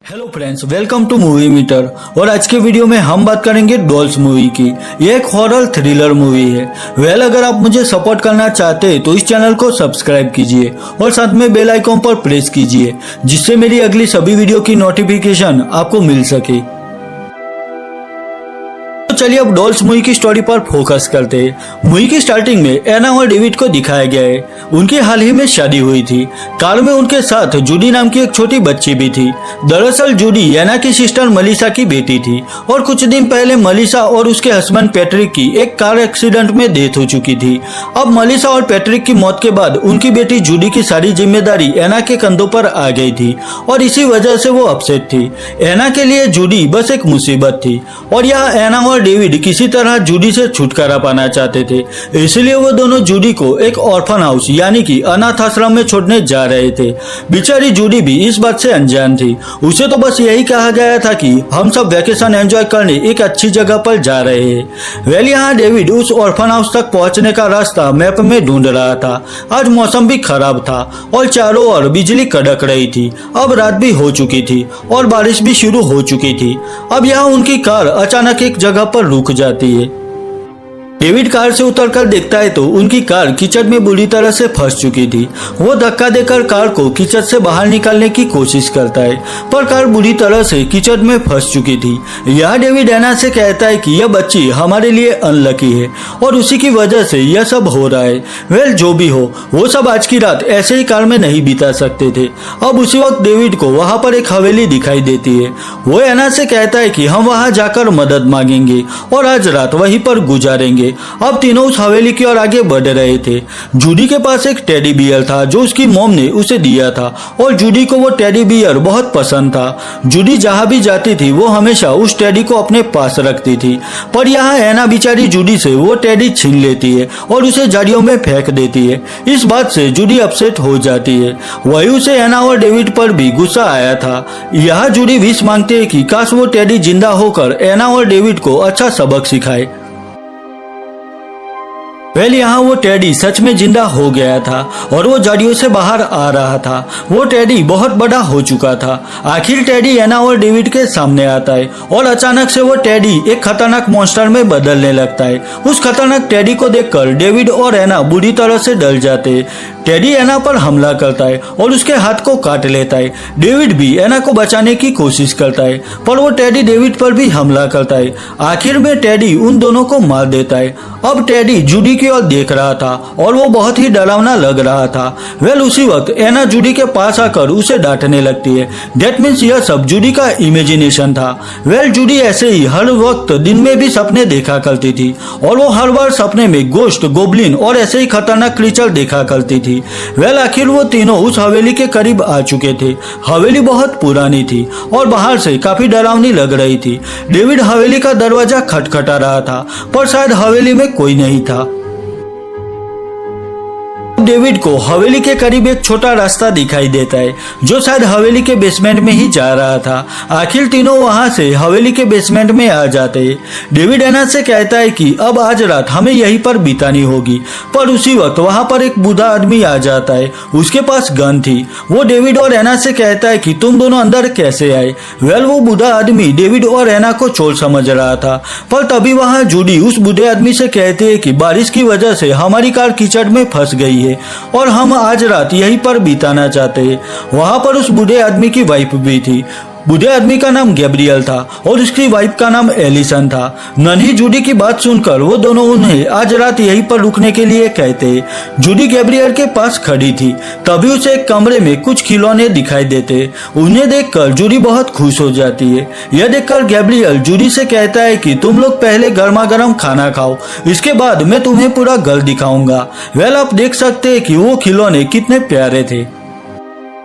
Hello friends, welcome to movie meter. और आज के वीडियो में हम बात करेंगे डॉल्स मूवी की। ये एक हॉरर थ्रिलर मूवी है। अगर आप मुझे सपोर्ट करना चाहते हैं तो इस चैनल को सब्सक्राइब कीजिए और साथ में बेल आइकॉन पर प्रेस कीजिए, जिससे मेरी अगली सभी वीडियो की नोटिफिकेशन आपको मिल सके। तो चलिए अब डॉल्स मूवी की स्टोरी पर फोकस करते हैं। मूवी की स्टार्टिंग में एना और डेविड को दिखाया गया है। उनकी हाल ही में शादी हुई थी। कार में उनके साथ जूडी नाम की एक छोटी बच्ची भी थी। दरअसल जूडी एना की सिस्टर मलिसा की बेटी थी और कुछ दिन पहले मलिसा और उसके हस्बैंड पैट्रिक की एक कार एक्सीडेंट में डेथ हो चुकी थी। अब मलिसा और पैट्रिक की मौत के बाद उनकी बेटी जूडी की सारी जिम्मेदारी एना के कंधों पर आ गई थी और इसी वजह से वो अपसेट थी। एना के लिए जूडी बस एक मुसीबत थी और यहाँ एना और डेविड किसी तरह जूडी से छुटकारा पाना चाहते थे। इसलिए वो दोनों जूडी को एक ऑर्फन हाउस यानी कि अनाथ आश्रम में छोड़ने जा रहे थे। बेचारी जूडी भी इस बात से अनजान थी। उसे तो बस यही कहा गया था कि हम सब वैकेशन एंजॉय करने एक अच्छी जगह पर जा रहे हैं। यहाँ डेविड उस ऑर्फन हाउस तक पहुंचने का रास्ता मैप में ढूंढ रहा था। आज मौसम भी खराब था और चारों ओर बिजली कड़क रही थी। अब रात भी हो चुकी थी और बारिश भी शुरू हो चुकी थी। अब यहाँ उनकी कार अचानक एक जगह पर रुक जाती है। डेविड कार से उतरकर देखता है तो उनकी कार कीचड़ में बुरी तरह से फंस चुकी थी। वो धक्का देकर कार को कीचड़ से बाहर निकालने की कोशिश करता है, पर कार बुरी तरह से कीचड़ में फंस चुकी थी। यह डेविड एना से कहता है कि यह बच्ची हमारे लिए अनलकी है और उसी की वजह से यह सब हो रहा है। जो भी हो, वो सब आज की रात ऐसे ही कार में नहीं बिता सकते थे। अब उसी वक्त डेविड को वहां पर एक हवेली दिखाई देती है। वो एना से कहता है कि हम वहां जाकर मदद मांगेंगे और आज रात वहीं पर गुजारेंगे। अब तीनों उस हवेली की ओर आगे बढ़ रहे थे। जूडी के पास एक टेडी बियर था जो उसकी मॉम ने उसे दिया था और जूडी को वो टेडी बियर बहुत पसंद था। जूडी जहां भी जाती थी वो हमेशा उस टेडी को अपने पास रखती थी, पर यहाँ एना बेचारी जूडी से वो टेडी छीन लेती है और उसे झाड़ियों में फेंक देती है। इस बात से जूडी अपसेट हो जाती है। वही उसे एना और डेविड पर भी गुस्सा आया था। यहाँ जूडी विश मांगती है कि काश वो टेडी जिंदा होकर एना और डेविड को अच्छा सबक सिखाए। यहाँ वो टेडी सच में जिंदा हो गया था और वो जड़ियों से बाहर आ रहा था। वो टेडी बहुत बड़ा हो चुका था। आखिर टेडी एना और डेविड के सामने आता है और अचानक से वो टेडी एक खतरनाक मॉन्स्टर में बदलने लगता है। उस खतरनाक टेडी को देखकर डेविड और एना बुरी तरह से डर जाते हैं। टेडी एना पर हमला करता है और उसके हाथ को काट लेता है। डेविड भी एना को बचाने की कोशिश करता है, पर वो टेडी डेविड पर भी हमला करता है। आखिर में टेडी उन दोनों को मार देता है। अब टेडी जूडी की ओर देख रहा था और वो बहुत ही डरावना लग रहा था। उसी वक्त एना जूडी के पास आकर उसे डांटने लगती है। दैट मीन्स यह सब जूडी का इमेजिनेशन था। जूडी ऐसे ही हर वक्त दिन में भी सपने देखा करती थी और वो हर बार सपने में गोश्त, गोब्लिन और ऐसे ही खतरनाक क्रीचर देखा करती थी। आखिर वो तीनों उस हवेली के करीब आ चुके थे। हवेली बहुत पुरानी थी और बाहर से काफी डरावनी लग रही थी। डेविड हवेली का दरवाजा खटखटा रहा था, पर शायद हवेली में कोई नहीं था। डेविड को हवेली के करीब एक छोटा रास्ता दिखाई देता है जो शायद हवेली के बेसमेंट में ही जा रहा था। आखिर तीनों वहां से हवेली के बेसमेंट में आ जाते हैं। डेविड एना से कहता है कि अब आज रात हमें यहीं पर बितानी होगी, पर उसी वक्त वहां पर एक बूढ़ा आदमी आ जाता है। उसके पास गन थी। वो डेविड और एना से कहता है कि तुम दोनों अंदर कैसे आए। वो बूढ़ा आदमी डेविड और एना को चोर समझ रहा था, पर तभी वहां जूडी उस बूढ़े आदमी से कहती है कि बारिश की वजह से हमारी कार कीचड़ में फंस गई है और हम आज रात यहीं पर बिताना चाहते हैं। वहां पर उस बूढ़े आदमी की वाइफ भी थी। बूढ़े आदमी का नाम गैब्रियल था और उसकी वाइफ का नाम एलिसन था। नन्ही जूडी की बात सुनकर वो दोनों उन्हें आज रात यहीं पर रुकने के लिए कहते। जूडी गैब्रियल के पास खड़ी थी। तभी उसे एक कमरे में कुछ खिलौने दिखाई देते। उन्हें देखकर जूडी बहुत खुश हो जाती है। यह देखकर गैब्रियल जूडी से कहता है कि तुम लोग पहले गर्मा गर्म खाना खाओ, इसके बाद मैं तुम्हें पूरा घर दिखाऊंगा। आप देख सकते हैं कि वो खिलौने कितने प्यारे थे।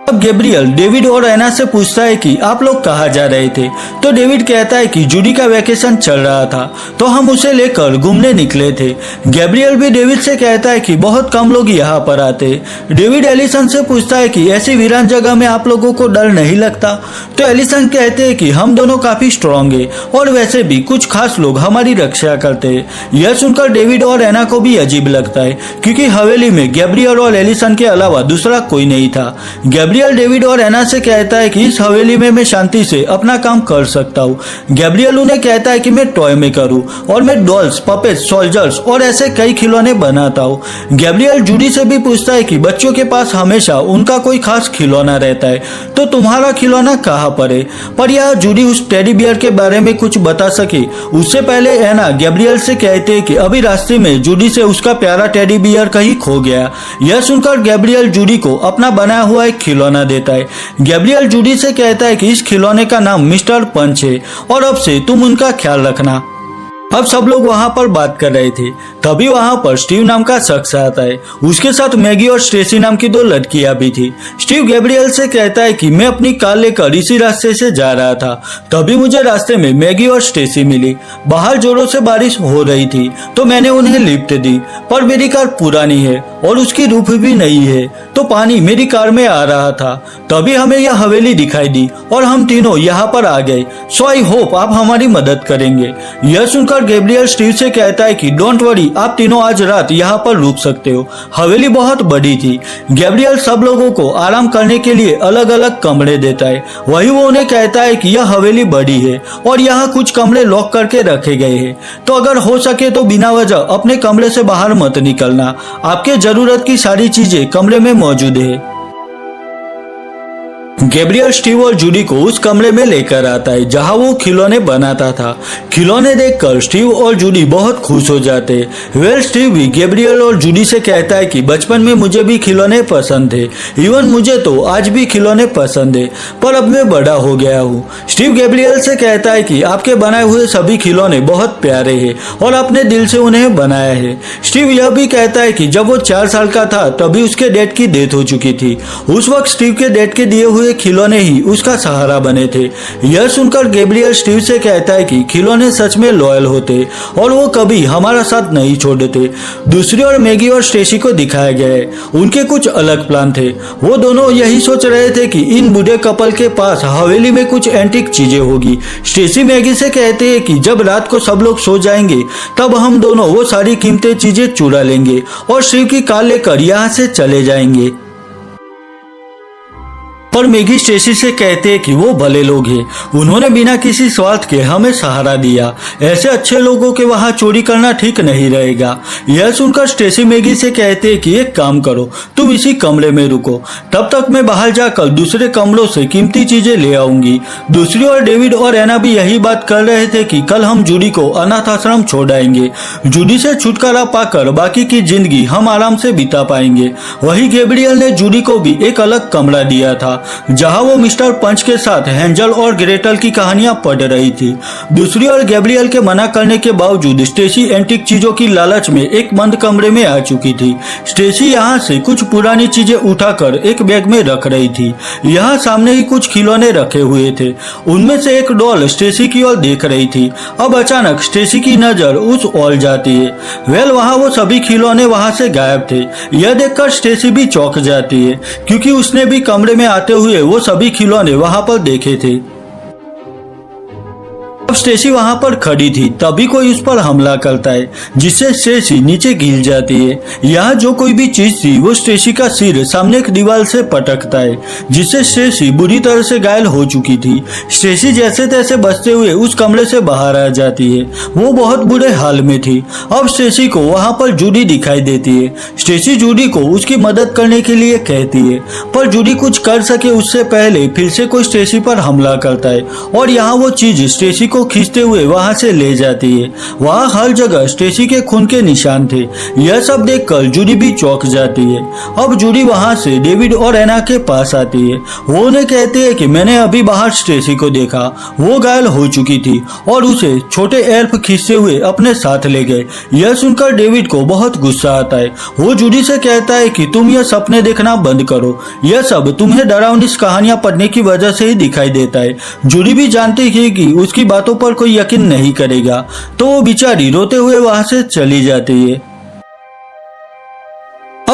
अब गैब्रियल डेविड और एना से पूछता है कि आप लोग कहाँ जा रहे थे। तो डेविड कहता है कि जूडी का वैकेशन चल रहा था तो हम उसे लेकर घूमने निकले थे। गैब्रियल भी डेविड से कहता है कि बहुत कम लोग यहाँ पर आते। डेविड एलिसन से पूछता है कि ऐसी वीरान जगह में आप लोगों को डर नहीं लगता। तो एलिसन कहते हैं कि हम दोनों काफी स्ट्रांग है और वैसे भी कुछ खास लोग हमारी रक्षा करते हैं। यह सुनकर डेविड और एना को भी अजीब लगता है क्योंकि हवेली में गैब्रियल और एलिसन के अलावा दूसरा कोई नहीं था। गैब्रियल डेविड और एना से कहता है कि इस हवेली में मैं शांति से अपना काम कर सकता हूँ। गैब्रियल उन्हें कहता है कि मैं टॉय मेकर हूँ और मैं डॉल्स, पपेट्स, सोल्जर्स और ऐसे कई खिलौने बनाता हूँ। गैब्रियल जूडी से भी पूछता है कि बच्चों के पास हमेशा उनका कोई खास खिलौना रहता है, तो तुम्हारा खिलौना कहाँ पर है? पर यह जूडी उस टेडी बियर के बारे में कुछ बता सके उससे पहले एना गैब्रियल से कहते हैं कि अभी रास्ते में जूडी से उसका प्यारा टेडी बियर कहीं खो गया। यह सुनकर गैब्रियल जूडी को अपना बनाया हुआ एक खिलौना देता है। गैब्रियल जूडी से कहता है कि इस खिलौने का नाम मिस्टर पंच है और अब से तुम उनका ख्याल रखना। अब सब लोग वहां पर बात कर रहे थे, तभी वहां पर स्टीव नाम का शख्स आता है। उसके साथ मैगी और स्टेसी नाम की दो लड़कियां भी थी। स्टीव गैब्रियल से कहता है कि मैं अपनी कार लेकर इसी रास्ते से जा रहा था, तभी मुझे रास्ते में मैगी और स्टेसी मिली। बाहर जोरों से बारिश हो रही थी तो मैंने उन्हें लिफ्ट दी, पर मेरी कार पुरानी है और उसकी रूफ भी नहीं है, तो पानी मेरी कार में आ रहा था। तभी हमें यह हवेली दिखाई दी और हम तीनों यहाँ पर आ गए। सो आई होप आप हमारी मदद करेंगे। यह सुनकर गैब्रियल स्टीव से कहता है कि डोंट वरी, आप तीनों आज रात यहाँ पर रुक सकते हो। हवेली बहुत बड़ी थी। गैब्रियल सब लोगों को आराम करने के लिए अलग अलग कमरे देता है। वही वो उन्हें कहता है कि यह हवेली बड़ी है और यहाँ कुछ कमरे लॉक करके रखे गए हैं, तो अगर हो सके तो बिना वजह अपने कमरे से बाहर मत निकलना। आपके जरूरत की सारी चीजें कमरे में मौजूद है। गैब्रियल स्टीव और जूडी को उस कमरे में लेकर आता है जहां वो खिलौने बनाता था। खिलौने देखकर स्टीव और जूडी बहुत खुश हो जाते हैं। वेल स्टीव भी गैब्रियल और जूडी से कहता है कि बचपन में मुझे भी खिलौने पसंद थे, इवन मुझे तो आज भी खिलौने पसंद है, पर अब मैं बड़ा हो गया हूँ। स्टीव गैब्रियल से कहता है कि आपके बनाए हुए सभी खिलौने बहुत प्यारे हैं और आपने दिल से उन्हें बनाया है। स्टीव यह भी कहता है कि जब वो 4 साल का था तभी उसके डैड की डेथ हो चुकी थी। उस वक्त स्टीव के डैड के दिए हुए खिलौने ही उसका सहारा बने थे। यह सुनकर गैब्रियल स्टीव से कहता है कि खिलौने सच में लॉयल होते और वो कभी हमारा साथ नहीं छोड़ते। दूसरी ओर मैगी और स्टेसी को दिखाया गया है। उनके कुछ अलग प्लान थे। वो दोनों यही सोच रहे थे कि इन बूढ़े कपल के पास हवेली में कुछ एंटीक चीजें होगी। स्टेसी मैगी से कहते हैं कि जब रात को सब लोग सो जाएंगे तब हम दोनों वो सारी कीमती चीजें चुरा लेंगे और स्टीव की कार लेकर यहाँ से चले जाएंगे। पर मैगी स्टेसी से कहते हैं कि वो भले लोग हैं, उन्होंने बिना किसी स्वार्थ के हमें सहारा दिया। ऐसे अच्छे लोगों के वहां चोरी करना ठीक नहीं रहेगा। यह सुनकर स्टेसी मैगी से कहते हैं कि एक काम करो, तुम इसी कमरे में रुको, तब तक मैं बाहर जाकर दूसरे कमरों से कीमती चीजें ले आऊंगी। दूसरी ओर डेविड और एना भी यही बात कर रहे थे कि कल हम जूडी को अनाथ आश्रम छोड़ आएंगे। जूडी से छुटकारा पाकर बाकी की जिंदगी हम आराम से बिता पाएंगे। वही गैब्रियल ने जूडी को भी एक अलग कमरा दिया था जहां वो मिस्टर पंच के साथ हेंजल और ग्रेटल की कहानियां पढ़ रही थी। दूसरी ओर गैब्रियल के मना करने के बावजूद स्टेसी एंटीक चीजों की लालच में एक बंद कमरे में आ चुकी थी। स्टेसी यहां से कुछ पुरानी चीजें उठाकर एक बैग में रख रही थी। यहाँ सामने ही कुछ खिलौने रखे हुए थे। उनमें से एक डॉल स्टेसी की ओर देख रही थी। अब अचानक स्टेसी की नजर उस ओर जाती है। वेल वहां वो सभी खिलौने वहां से गायब थे। यह देखकर स्टेसी भी चौंक जाती है क्योंकि उसने भी कमरे में आते हुए वो सभी खिलौने वहां पर देखे थे। अब स्टेसी वहां पर खड़ी थी, तभी कोई उस पर हमला करता है जिससे स्टेसी नीचे गिर जाती है। यहाँ जो कोई भी चीज थी वो स्टेसी का सिर सामने एक दीवार से पटकता है जिससे स्टेसी बुरी तरह से घायल हो चुकी थी। स्टेसी जैसे तैसे बचते हुए उस कमरे से बाहर आ जाती है। वो बहुत बुरे हाल में थी। अब स्टेसी को वहां पर जूडी दिखाई देती है। स्टेसी जूडी को उसकी मदद करने के लिए कहती है, पर जूडी कुछ कर सके उससे पहले फिर से कोई स्टेसी पर हमला करता है और यहाँ वो चीज स्टेसी को खींचते हुए वहां से ले जाती है। वहां हर जगह स्टेसी के खून के निशान थे। यह सब देखकर जूडी भी चौंक जाती है। अब जूडी वहां से डेविड और एना के पास आती है। वो उन्हें कहती है कि मैंने अभी बाहर स्टेसी को देखा, वो घायल हो चुकी थी और उसे छोटे एल्फ खींचते हुए अपने साथ ले गए। यह सुनकर डेविड को बहुत गुस्सा आता है। वो जूडी से कहता है कि तुम यह सपने देखना बंद करो, यह सब तुम्हें डरावनी कहानियां पढ़ने की वजह से ही दिखाई देता है। जूडी भी जानती है कि उसकी बातों पर कोई यकीन नहीं करेगा, तो वो बेचारी रोते हुए वहां से चली जाती है।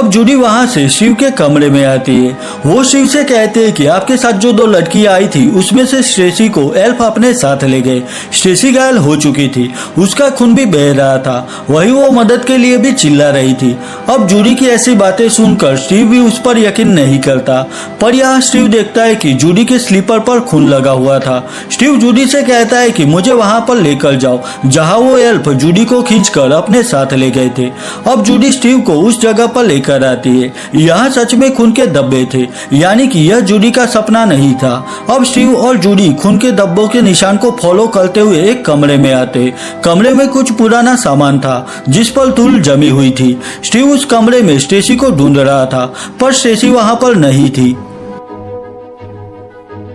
अब जूडी वहां से शिव के कमरे में आती है। वो शिव से कहते हैं कि आपके साथ जो 2 लड़कियां आई थी उसमें से स्टेसी को एल्फ अपने साथ ले गए। स्टेसी घायल हो चुकी थी, उसका खून भी बह रहा था, वही वो मदद के लिए भी चिल्ला रही थी। अब जूडी की ऐसी बातें सुनकर स्टीव भी उस पर यकीन नहीं करता, पर यहाँ स्टीव देखता है कि जूडी के स्लीपर पर खून लगा हुआ था। स्टीव जूडी से कहता है कि मुझे वहां पर लेकर जाओ जहां वो एल्फ जूडी को खींचकर अपने साथ ले गए थे। अब जूडी स्टीव को उस जगह पर लेकर आती है। यहाँ सच में खून के धब्बे थे, यानी कि यह जूडी का सपना नहीं था। अब स्टीव और जूडी खून के धब्बों के निशान को फॉलो करते हुए एक कमरे में आते। कमरे में कुछ पुराना सामान था जिस पर धूल जमी हुई थी। स्टीव उस कमरे में स्टेसी को ढूंढ रहा था, पर स्टेसी वहां पर नहीं थी।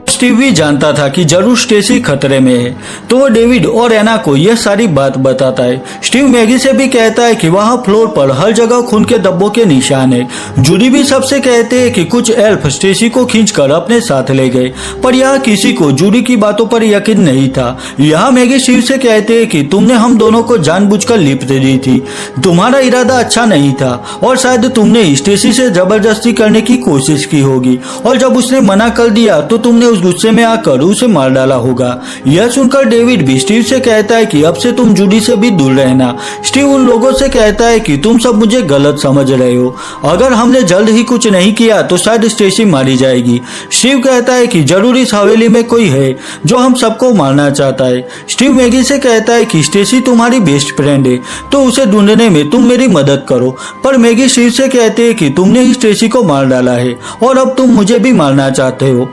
स्टीव भी जानता था कि जरूर स्टेसी खतरे में है, तो वो डेविड और एना को यह सारी बात बताता है। स्टीव मैगी से भी कहता है कि वहां फ्लोर पर हर जगह खून के धब्बों के निशान है। जूडी भी सबसे कहते हैं कि कुछ एल्फ स्टेसी को खींचकर अपने साथ ले गए, पर यहाँ किसी को जूडी की बातों पर यकीन नहीं था। यहाँ मैगी स्टीव से कहते हैं कि तुमने हम दोनों को जानबूझकर लिफ्ट दी थी, तुम्हारा इरादा अच्छा नहीं था और शायद तुमने स्टेसी से जबरदस्ती करने की कोशिश की होगी, और जब उसने मना कर दिया तो तुमने उस गुस्से में आकर उसे मार डाला होगा। यह सुनकर डेविड भी स्टीव से कहता है कि अब से तुम जूडी से भी दूर रहना। स्टीव उन लोगों से कहता है कि तुम सब मुझे गलत समझ रहे हो, अगर हमने जल्द ही कुछ नहीं किया तो शायद स्टेसी मारी जाएगी। स्टीव कहता है कि जरूर इस हवेली में कोई है जो हम सबको मारना चाहता है। स्टीव मैगी से कहता है कि स्टेसी तुम्हारी बेस्ट फ्रेंड है, तो उसे ढूंढने में तुम मेरी मदद करो, पर मैगी स्टीव से कहते हैं कि तुमने ही स्टेसी को मार डाला है और अब तुम मुझे भी मारना चाहते हो।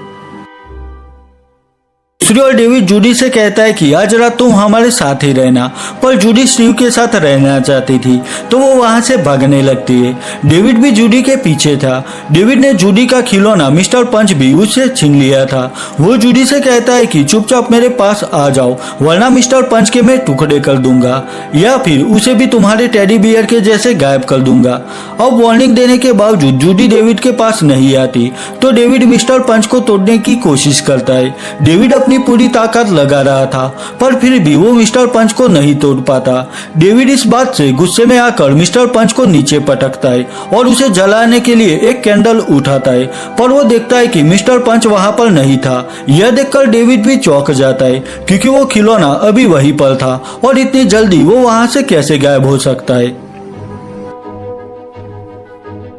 दूसरी ओर डेविड जूडी से कहता है कि आज रात तुम हमारे साथ ही रहना, पर जूडी स्टीव के साथ रहना चाहती थी, तो वो वहां से भागने लगती है। डेविड भी जूडी के पीछे था। डेविड ने जूडी का खिलौना मिस्टर पंच भी उससे छीन लिया था। वो जूडी से कहता है कि चुपचाप मेरे पास आ जाओ, वरना मिस्टर पंच के मैं टुकड़े कर दूंगा, या फिर उसे भी तुम्हारे टेडी बियर के जैसे गायब कर दूंगा। अब वार्निंग देने के बावजूद जूडी डेविड के पास नहीं आती, तो डेविड मिस्टर पंच को तोड़ने की कोशिश करता है। डेविड अपनी पूरी ताकत लगा रहा था, पर फिर भी वो मिस्टर पंच को नहीं तोड़ पाता। डेविड इस बात से गुस्से में आकर मिस्टर पंच को नीचे पटकता है और उसे जलाने के लिए एक कैंडल उठाता है, पर वो देखता है कि मिस्टर पंच वहां पर नहीं था। यह देखकर डेविड भी चौंक जाता है, क्योंकि वो खिलौना अभी वहीं पर था और इतनी जल्दी वो वहां से कैसे गायब हो सकता है।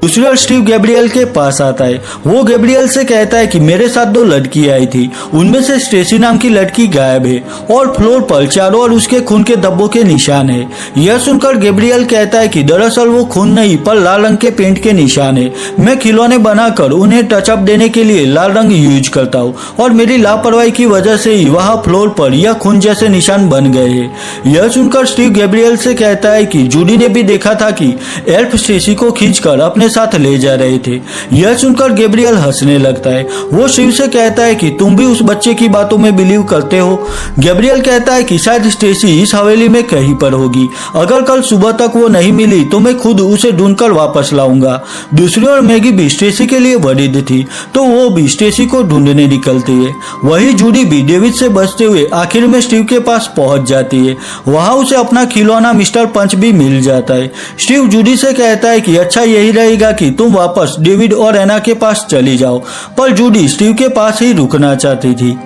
दूसरी ओर स्टीव गैब्रियल के पास आता है। वो गैब्रियल से कहता है कि मेरे साथ 2 लड़की आई थी, उनमें से स्टेसी नाम की लड़की गायब है और फ्लोर पर चारों ओर उसके खून के धब्बों के निशान है। यह सुनकर गैब्रियल कहता है कि दरअसल वो खून नहीं पर लाल रंग के पेंट के निशान है। मैं खिलौने बनाकर उन्हें टचअप देने के लिए लाल रंग यूज करता हूँ और मेरी लापरवाही की वजह से ही वहाँ फ्लोर पर यह खून जैसे निशान बन गए हैं। यह सुनकर स्टीव गैब्रियल से कहता है कि जूडी ने भी देखा था कि एल्फ स्टेसी को खींचकर अपने साथ ले जा रहे थे। यह सुनकर गैब्रियल हंसने लगता है। वो शिव से कहता है कि तुम भी उस बच्चे की बातों में बिलीव करते हो। गैब्रियल कहता है कि शायद स्टेसी इस हवेली में कहीं पर होगी, अगर कल सुबह तक वो नहीं मिली तो मैं खुद उसे ढूंढकर वापस लाऊंगा। दूसरी ओर मैगी भी स्टेसी के लिए वरीद थी, तो वो भी स्टेसी को ढूंढने निकलती है। वही जूडी भी डेविड से बचते हुए आखिर में स्टीव के पास पहुंच जाती है। वहां उसे अपना खिलौना मिस्टर पंच भी मिल जाता है। स्टीव जूडी से कहता है कि अच्छा यही रहेगा कि तुम वापस डेविड और एना के पास चली जाओ, पर जूडी स्टीव के पास ही रुकना चाहती थी।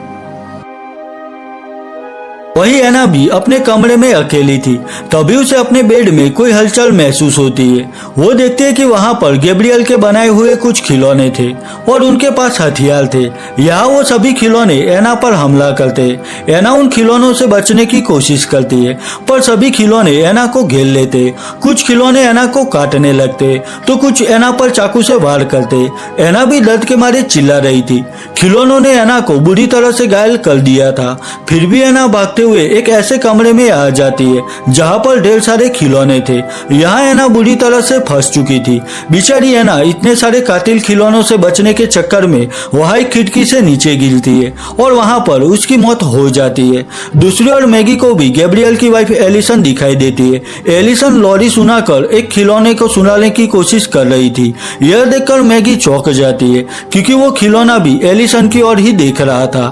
वही एना भी अपने कमरे में अकेली थी। तभी उसे अपने बेड में कोई हलचल महसूस होती है। वो देखती है कि वहां पर गैब्रियल के बनाए हुए कुछ खिलौने थे और उनके पास हथियार थे। यहाँ वो सभी खिलौने एना पर हमला करते। एना उन खिलौनों से बचने की कोशिश करती है, पर सभी खिलौने एना को घेर लेते। कुछ खिलौने एना को काटने लगते तो कुछ एना पर चाकू से वार करते। एना भी दर्द के मारे चिल्ला रही थी। खिलौनों ने एना को बुरी तरह से घायल कर दिया था। फिर भी एना भागते हुए एक ऐसे कमरे में आ जाती है जहां पर ढेर सारे खिलौने थे। यहाँ एना बुरी तरह से फंस चुकी थी। बेचारी एना इतने सारे कातिल खिलौनों से बचने के चक्कर में वहां एक खिड़की से नीचे गिरती है और वहां पर उसकी मौत हो जाती है। दूसरी ओर मैगी को भी गैब्रियल की वाइफ एलिसन दिखाई देती है। एलिसन लॉरी सुनाकर एक खिलौने को सुनाने की कोशिश कर रही थी। यह देखकर मैगी चौंक जाती है, क्योंकि वो खिलौना भी एलिसन की ओर ही देख रहा था।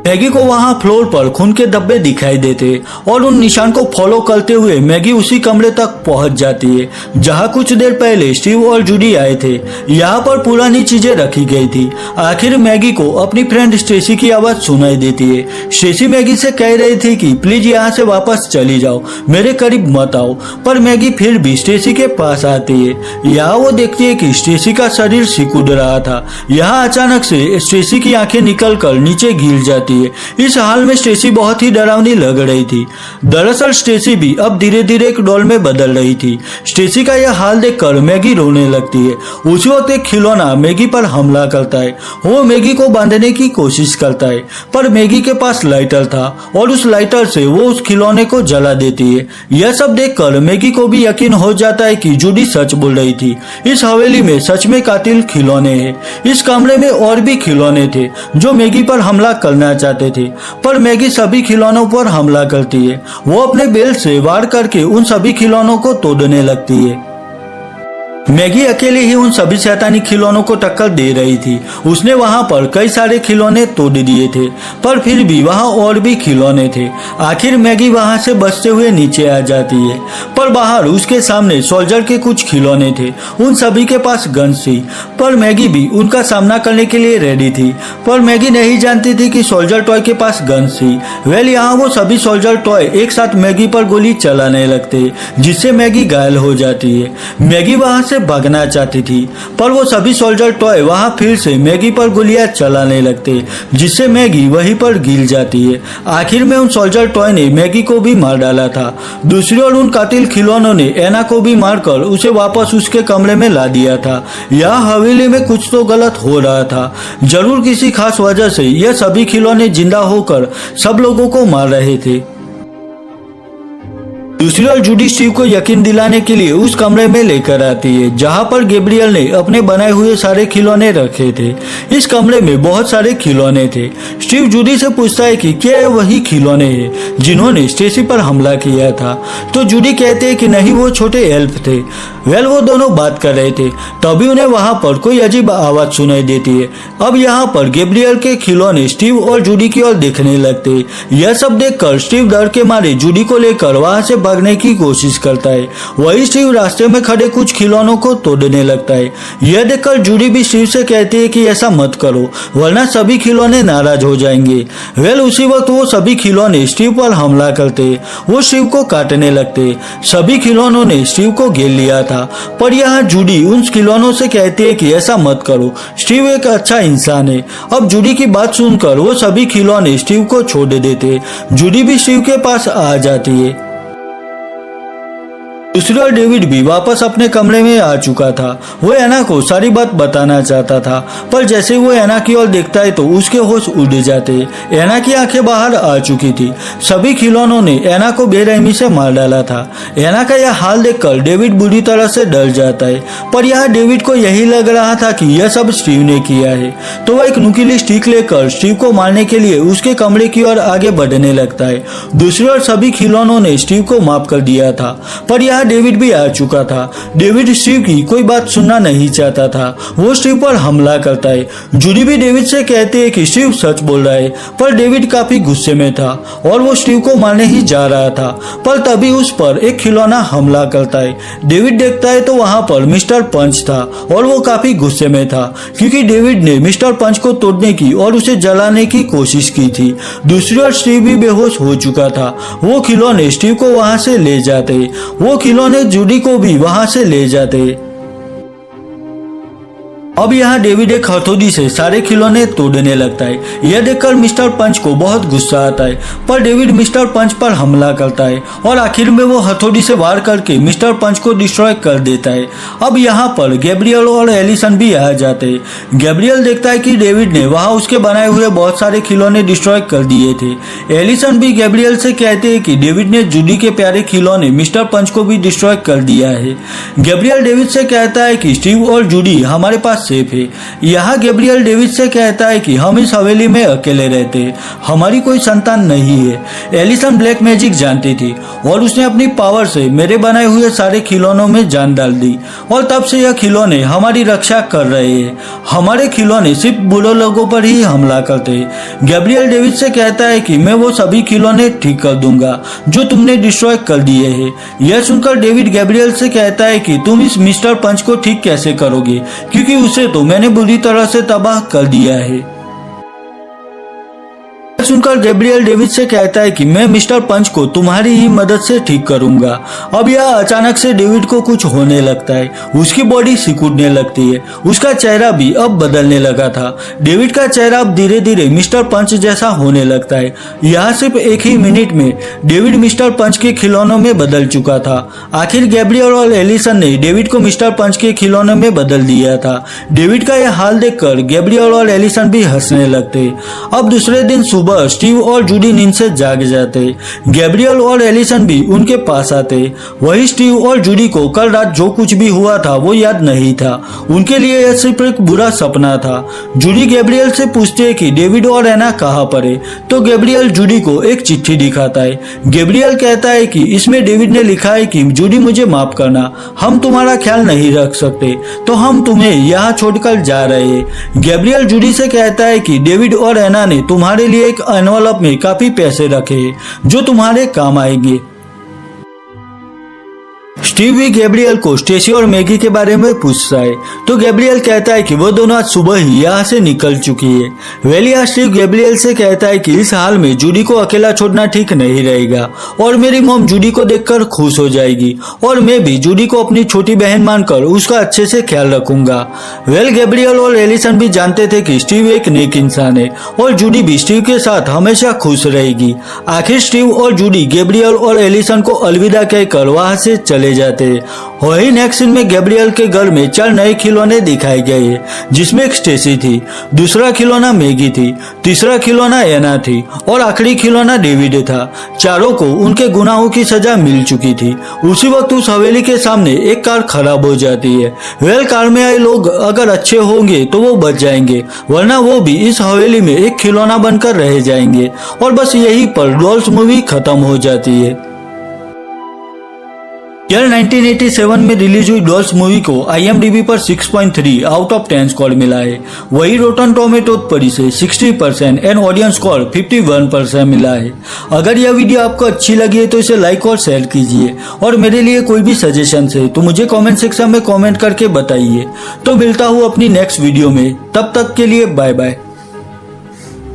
मैगी को वहां फ्लोर पर खून के धब्बे दिखाई देते और उन निशान को फॉलो करते हुए मैगी उसी कमरे तक पहुंच जाती है जहां कुछ देर पहले स्टीव और जूडी आए थे। यहाँ पर पुरानी चीजें रखी गई थी। आखिर मैगी को अपनी फ्रेंड स्टेसी की आवाज सुनाई देती है। स्टेसी मैगी से कह रही थी कि प्लीज यहाँ से वापस चली जाओ, मेरे करीब मत आओ, पर मैगी फिर भी स्टेसी के पास आती है। यहाँ वो देखती है कि स्टेसी का शरीर सिकुड़ रहा था। यहाँ अचानक से स्टेसी की आंखें निकलकर नीचे गिर जाती है। इस हाल में स्टेसी बहुत ही डरावनी लग रही थी। दरअसल स्टेसी भी अब धीरे धीरे एक डॉल में बदल रही थी। स्टेसी का यह हाल देखकर मैगी रोने लगती है। उसी वक्त एक खिलौना मैगी पर हमला करता है। वो मैगी को बांधने की कोशिश करता है, पर मैगी के पास लाइटर था और उस लाइटर से वो उस खिलौने को जला देती है। यह सब देखकर मैगी को भी यकीन हो जाता है कि जूडी सच बोल रही थी। इस हवेली में सच में कातिल खिलौने हैं। इस कमरे में और भी खिलौने थे जो मैगी पर हमला करना चाहते थे, पर मैगी सभी खिलौनों पर हमला करती है। वो अपने बेल्ट से वार करके उन सभी खिलौनों को तोड़ने लगती है। मैगी अकेले ही उन सभी शैतानी खिलौनों को टक्कर दे रही थी। उसने वहां पर कई सारे खिलौने तोड़ दिए थे, पर फिर भी वहां और भी खिलौने थे। आखिर मैगी वहां से बचते हुए नीचे आ जाती है, पर बाहर उसके सामने सोल्जर के कुछ खिलौने थे। उन सभी के पास गन्स थी, पर मैगी भी उनका सामना करने के लिए रेडी थी। पर मैगी नहीं जानती थी कि सोल्जर टॉय के पास गन्स थी। यहाँ वो सभी सोल्जर टॉय एक साथ मैगी पर गोली चलाने लगते, जिससे मैगी घायल हो जाती है। मैगी वहां से भागना चाहती थी, पर वो सभी सोल्जर टॉय वहां फिर से मैगी पर गोलियां चलाने लगते, जिससे मैगी वहीं पर गिर जाती है। आखिर में उन सोल्जर टॉय ने मैगी को भी मार डाला था। दूसरी ओर उन कातिल खिलौनों ने एना को भी मारकर उसे वापस उसके कमरे में ला दिया था। यह हवेली में कुछ तो गलत हो रहा था। जरूर किसी खास वजह से यह सभी खिलौने जिंदा होकर सब लोगों को मार रहे थे। दूसरी ओर जूडी स्टीव को यकीन दिलाने के लिए उस कमरे में लेकर आती है जहां पर गैब्रियल ने अपने बनाए हुए सारे खिलौने रखे थे। इस कमरे में बहुत सारे खिलौने थे। स्टीव जूडी से पूछता है कि क्या ये वही खिलौने हैं जिन्होंने स्टेसी पर हमला किया था, तो जूडी कहते हैं कि नहीं, वो छोटे एल्फ थे। वो दोनों बात कर रहे थे, तभी उन्हें वहां पर कोई अजीब आवाज सुनाई देती है। अब यहाँ पर गैब्रियल के खिलौने स्टीव और जूडी की ओर देखने लगते। यह सब देखकर स्टीव डर के मारे जूडी को लेकर वहां से भागने की कोशिश करता है। वही स्टीव रास्ते में खड़े कुछ खिलौनों को तोड़ने लगता है। यह देखकर जूडी भी स्टीव से कहती है कि ऐसा मत करो, वरना सभी खिलौने नाराज हो जाएंगे। उसी वक्त वो सभी खिलौने स्टीव पर हमला करते, वो स्टीव को काटने लगते। सभी खिलौनों ने स्टीव को घेर लिया था, पर यहाँ जूडी उन खिलौनों से कहती है कि ऐसा मत करो, स्टीव एक अच्छा इंसान है। अब जूडी की बात सुनकर वो सभी खिलौने स्टीव को छोड़ देते। जूडी भी स्टीव के पास आ जाती है। दूसरी ओर डेविड भी वापस अपने कमरे में आ चुका था। वो एना को सारी बात बताना चाहता था, पर जैसे वो एना की ओर देखता है तो उसके होश उड़ जाते। एना की आंखें बाहर आ चुकी थी। सभी खिलौनों ने एना को बेरहमी से मार डाला था। एना का यह हाल देखकर डेविड बुरी तरह से डर जाता है, पर यहाँ डेविड को यही लग रहा था कि यह सब स्टीव ने किया है, तो वह एक नुकीली स्टिक लेकर स्टीव को मारने के लिए उसके कमरे की ओर आगे बढ़ने लगता है। दूसरी ओर सभी खिलौनों ने स्टीव को माफ कर दिया था, पर यहाँ डेविड भी आ चुका था। डेविड स्टीव की कोई बात सुनना नहीं चाहता था। वो स्टीव पर हमला करता है। जूडी भी डेविड से कहती है कि स्टीव सच बोल रहा है, पर डेविड काफी गुस्से में था और वो स्टीव को मारने ही जा रहा था, पर तभी उस पर एक खिलौना हमला करता है। डेविड देखता है तो वहां पर मिस्टर पंच था और वो काफी गुस्से में था क्योंकि डेविड ने मिस्टर पंच को तोड़ने की और उसे जलाने की कोशिश की थी। दूसरी ओर स्टीव भी बेहोश हो चुका था। वो खिलौने स्टीव को वहां से ले जाते। वो खिलौने जूडी को भी वहां से ले जाते। अब यहाँ डेविड एक हथौड़ी से सारे खिलौने तोड़ने लगता है। यह देखकर मिस्टर पंच को बहुत गुस्सा आता है, पर डेविड मिस्टर पंच पर हमला करता है और आखिर में वो हथौड़ी से वार करके मिस्टर पंच को डिस्ट्रॉय कर देता है। अब यहाँ पर गैब्रियल और एलिसन भी आ जाते हैं। गैब्रियल देखता है कि डेविड ने वहाँ उसके बनाए हुए बहुत सारे खिलौने डिस्ट्रॉय कर दिए थे। एलिसन भी गैब्रियल से कहते हैं कि डेविड ने जूडी के प्यारे खिलौने मिस्टर पंच को भी डिस्ट्रॉय कर दिया है। गैब्रियल डेविड से कहता है कि स्टीव और जूडी हमारे पास सेफ है। यहाँ गैब्रियल डेविड से कहता है कि हम इस हवेली में अकेले रहते, हमारी कोई संतान नहीं है। एलिसन ब्लैक मैजिक जानती थी और उसने अपनी पावर से मेरे बनाए हुए सारे खिलौनों में जान डाल दी और तब से यह खिलौने हमारी रक्षा कर रहे हैं। हमारे खिलौने सिर्फ बुरे लोगों पर ही हमला करते। गैब्रियल डेविड से कहता है कि मैं वो सभी खिलौने ठीक कर दूंगा जो तुमने डिस्ट्रॉय कर दिए हैं। यह सुनकर डेविड गैब्रियल से कहता है कि तुम इस मिस्टर पंच को ठीक कैसे करोगे, क्योंकि उसे तो मैंने बुरी तरह से तबाह कर दिया है। सुनकर गैब्रियल डेविड से कहता है कि मैं मिस्टर पंच को तुम्हारी ही मदद से ठीक करूंगा। अब यह अचानक से डेविड को कुछ होने लगता है, उसकी बॉडी सिकुड़ने लगती है, उसका चेहरा भी अब बदलने लगा था। डेविड का चेहरा अब धीरे धीरे मिस्टर पंच जैसा होने लगता है। यहाँ सिर्फ एक ही मिनट में डेविड मिस्टर पंच के खिलौनों में बदल चुका था। आखिर गैब्रियल और एलिसन ने डेविड को मिस्टर पंच के खिलौनों में बदल दिया था। डेविड का यह हाल देखकर गैब्रियल और एलिसन भी हंसने लगते। अब दूसरे दिन सुबह स्टीव और जूडी नींद से जाग जाते। गैब्रियल और एलिसन भी उनके पास आते। वही स्टीव और जूडी को कल रात जो कुछ भी हुआ था वो याद नहीं था। उनके लिए यह सिर्फ एक बुरा सपना था। जूडी गैब्रियल से पूछते हैं कि डेविड और एना कहाँ पर है, तो गैब्रियल जूडी को एक चिट्ठी दिखाता है। गैब्रियल कहता है कि इसमें डेविड ने लिखा है कि जूडी मुझे माफ करना, हम तुम्हारा ख्याल नहीं रख सकते, तो हम तुम्हें यहाँ छोड़कर जा रहे हैं। गैब्रियल जूडी से कहता है कि डेविड और एना ने तुम्हारे लिए एक एनवलप में काफी पैसे रखे हैं जो तुम्हारे काम आएंगे। स्टीव भी गैब्रियल को स्टेसी और मैगी के बारे में पूछता है, तो गैब्रियल कहता है कि वो दोनों आज सुबह ही यहाँ से निकल चुकी है। वेलिया स्टीव गैब्रियल से कहता है कि इस हाल में जूडी को अकेला छोड़ना ठीक नहीं रहेगा और मेरी मॉम जूडी को देखकर खुश हो जाएगी और मैं भी जूडी को अपनी छोटी बहन मानकर उसका अच्छे से ख्याल रखूंगा। गैब्रियल और एलिसन भी जानते थे कि स्टीव एक नेक इंसान है और जूडी भी स्टीव के साथ हमेशा खुश रहेगी। आखिर स्टीव और जूडी गैब्रियल और एलिसन को अलविदा कहकर वहां से चले जाते। वही नेक्स्ट सीन में गैब्रियल के घर में 4 नए खिलौने दिखाए गए, जिसमें एक स्टेसी थी, दूसरा खिलौना मैगी थी, तीसरा खिलौना एना थी और आखिरी खिलौना डेविड था। चारों को उनके गुनाहों की सजा मिल चुकी थी। उसी वक्त उस हवेली के सामने एक कार खराब हो जाती है। कार में आए लोग अगर अच्छे होंगे तो वो बच जाएंगे, वरना वो भी इस हवेली में एक खिलौना बनकर रह जाएंगे और बस यही पर डॉल्स मूवी खत्म हो जाती है। ईयर 1987 में रिलीज हुई डॉल्स मूवी को IMDb पर 6.3 आउट ऑफ 10 स्कोर मिला है। वही रोटन टोमेटो पर इसे 60% एंड ऑडियंस स्कोर 51% मिला है। अगर यह वीडियो आपको अच्छी लगी है तो इसे लाइक और शेयर कीजिए और मेरे लिए कोई भी सजेशन है तो मुझे कमेंट सेक्शन में कमेंट करके बताइए। तो मिलता हूँ अपनी नेक्स्ट वीडियो में, तब तक के लिए बाय बाय।